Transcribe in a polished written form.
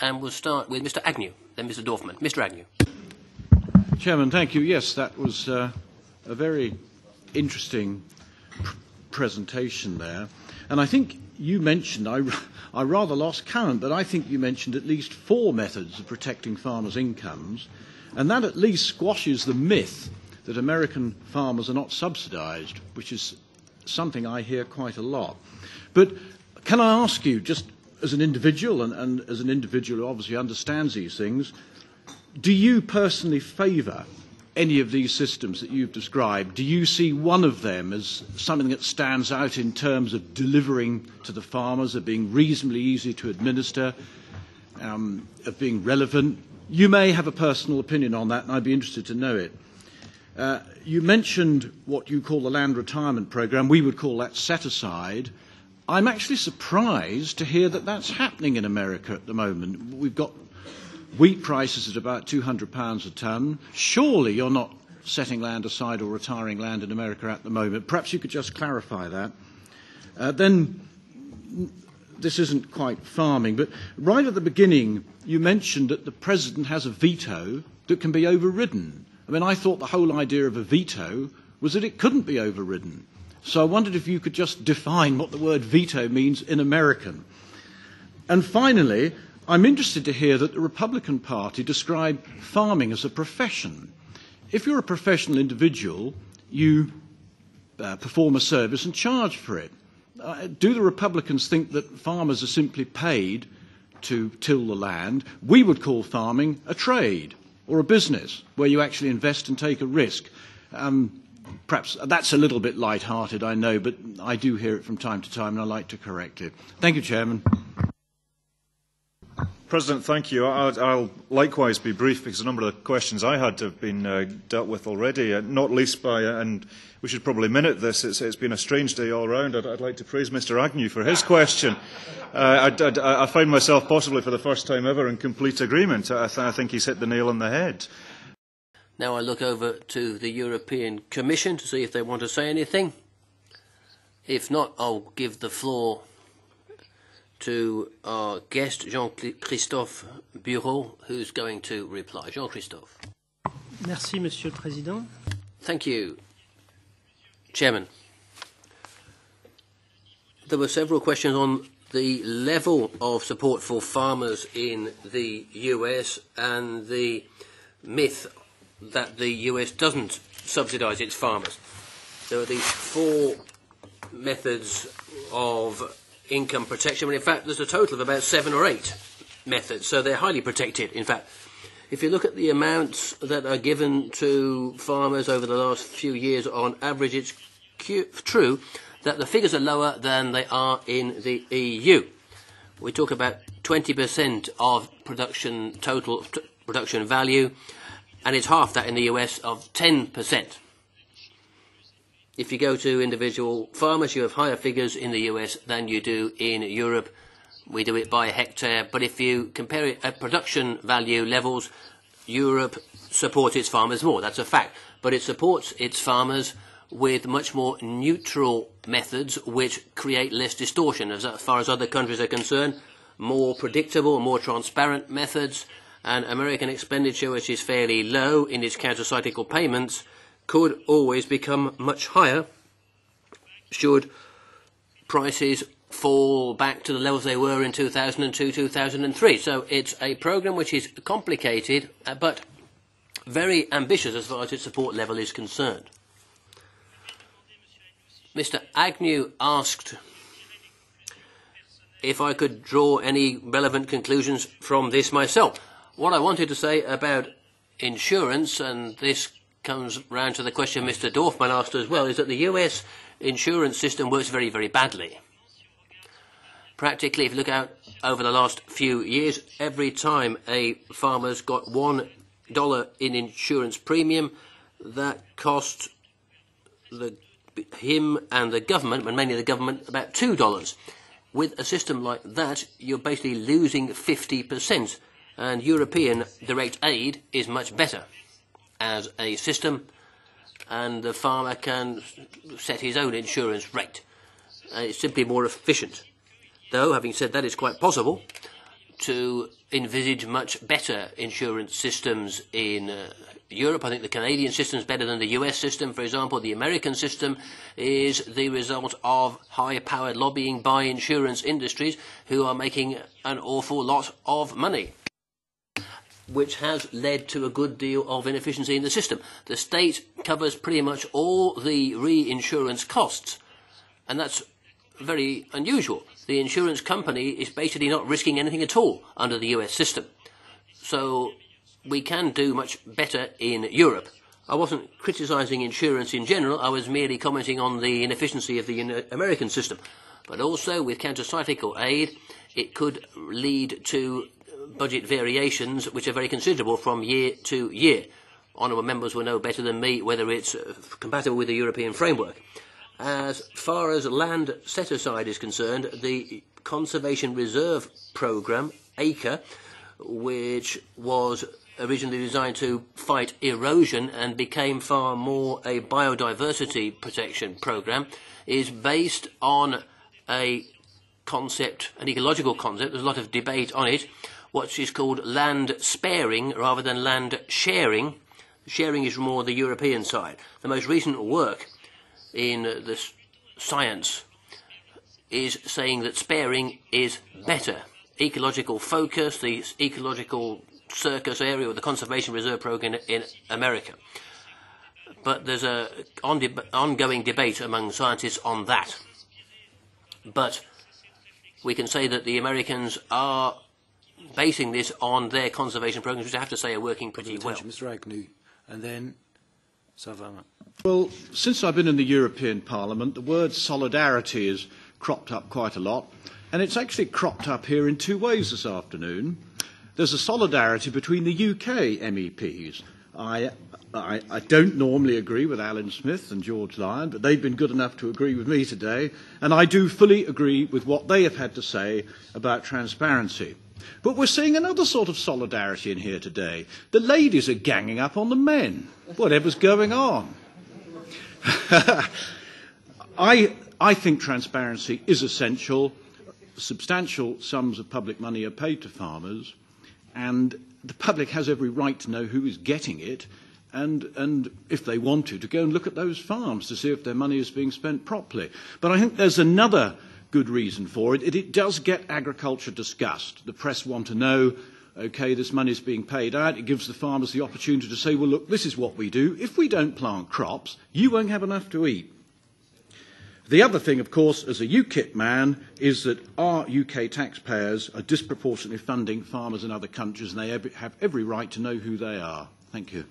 And we'll start with Mr. Agnew, then Mr. Dorfman. Mr. Agnew. Chairman, thank you. Yes, that was a very interesting presentation there. And I think you mentioned, I rather lost count, but I think you mentioned at least 4 methods of protecting farmers' incomes. And that at least squashes the myth that American farmers are not subsidised, which is something I hear quite a lot. But can I ask you, just as an individual, and as an individual who obviously understands these things, do you personally favour any of these systems that you've described? Do you see one of them as something that stands out in terms of delivering to the farmers, of being reasonably easy to administer, of being relevant? You may have a personal opinion on that, and I'd be interested to know it. You mentioned what you call the land retirement programme. We would call that set-aside. I'm actually surprised to hear that that's happening in America at the moment. We've got wheat prices at about £200 a tonne. Surely you're not setting land aside or retiring land in America at the moment. Perhaps you could just clarify that. Then, this isn't quite farming, but right at the beginning you mentioned that the President has a veto that can be overridden. I mean, I thought the whole idea of a veto was that it couldn't be overridden. So I wondered if you could just define what the word veto means in American. And finally, I'm interested to hear that the Republican Party described farming as a profession. If you're a professional individual, you perform a service and charge for it. Do the Republicans think that farmers are simply paid to till the land? We would call farming a trade or a business where you actually invest and take a risk. Perhaps that's a little bit light-hearted, I know, but I do hear it from time to time, and I like to correct it. Thank you, Chairman. President, thank you. I'll likewise be brief because a number of the questions I had have been dealt with already, not least by, and we should probably minute this, it's been a strange day all round. I'd like to praise Mr. Agnew for his question. I find myself possibly for the first time ever in complete agreement. I think he's hit the nail on the head. Now I look over to the European Commission to see if they want to say anything. If not, I'll give the floor to our guest, Jean-Christophe Bureau, who's going to reply. Jean-Christophe. Merci, Monsieur le Président. Thank you, Chairman. There were several questions on the level of support for farmers in the US and the myth that the US doesn't subsidise its farmers. There are these 4 methods of income protection, but in fact there's a total of about 7 or 8 methods, so they're highly protected. In fact, if you look at the amounts that are given to farmers over the last few years, on average it's true that the figures are lower than they are in the EU. We talk about 20% of total production value, and it's half that in the US of 10%. If you go to individual farmers, you have higher figures in the US than you do in Europe. We do it by hectare, but if you compare it at production value levels, Europe supports its farmers more. That's a fact. But it supports its farmers with much more neutral methods which create less distortion. As far as other countries are concerned, more predictable, more transparent methods, and American expenditure, which is fairly low in its counter-cyclical payments, could always become much higher should prices fall back to the levels they were in 2002, 2003. So it's a programme which is complicated, but very ambitious as far as its support level is concerned. Mr. Agnew asked if I could draw any relevant conclusions from this myself. What I wanted to say about insurance, and this comes round to the question Mr. Dorfman asked as well, is that the US insurance system works very, very badly. Practically, if you look out over the last few years, every time a farmer's got $1 in insurance premium, that costs him and the government, and mainly the government, about $2. With a system like that, you're basically losing 50%, and European direct aid is much better as a system, and the farmer can set his own insurance rate. It's simply more efficient. Though, having said that, it's quite possible, to envisage much better insurance systems in Europe. I think the Canadian system is better than the US system, for example. The American system is the result of high-powered lobbying by insurance industries who are making an awful lot of money, which has led to a good deal of inefficiency in the system. The state covers pretty much all the reinsurance costs, and that's very unusual. The insurance company is basically not risking anything at all under the US system. So we can do much better in Europe. I wasn't criticising insurance in general, I was merely commenting on the inefficiency of the American system. But also, with counter-cyclical aid, it could lead to budget variations which are very considerable from year to year. Honourable members will know better than me whether it's compatible with the European framework. As far as land set-aside is concerned, the Conservation Reserve Programme, ACRE, which was originally designed to fight erosion and became far more a biodiversity protection programme, is based on a concept, an ecological concept. There's a lot of debate on it, what is called land sparing rather than land sharing. Sharing is more the European side. The most recent work in the science is saying that sparing is better. Ecological focus, the ecological circus area with the Conservation Reserve Program in America. But there's an ongoing debate among scientists on that. But we can say that the Americans are basing this on their conservation programs, which I have to say are working pretty well. Mr. Agnew, and then Savannah. Well, since I've been in the European Parliament, the word solidarity has cropped up quite a lot, and it's actually cropped up here in two ways this afternoon. There's a solidarity between the UK MEPs. I don't normally agree with Alan Smith and George Lyon, but they've been good enough to agree with me today, and I do fully agree with what they have had to say about transparency. But we're seeing another sort of solidarity in here today. The ladies are ganging up on the men, whatever's going on. I think transparency is essential. Substantial sums of public money are paid to farmers, and the public has every right to know who is getting it, and if they want to go and look at those farms to see if their money is being spent properly. But I think there's another good reason for it. It does get agriculture discussed. The press want to know, OK, this money is being paid out. It gives the farmers the opportunity to say, well, look, this is what we do. If we don't plant crops, you won't have enough to eat. The other thing, of course, as a UKIP man, is that our UK taxpayers are disproportionately funding farmers in other countries, and they have every right to know who they are. Thank you.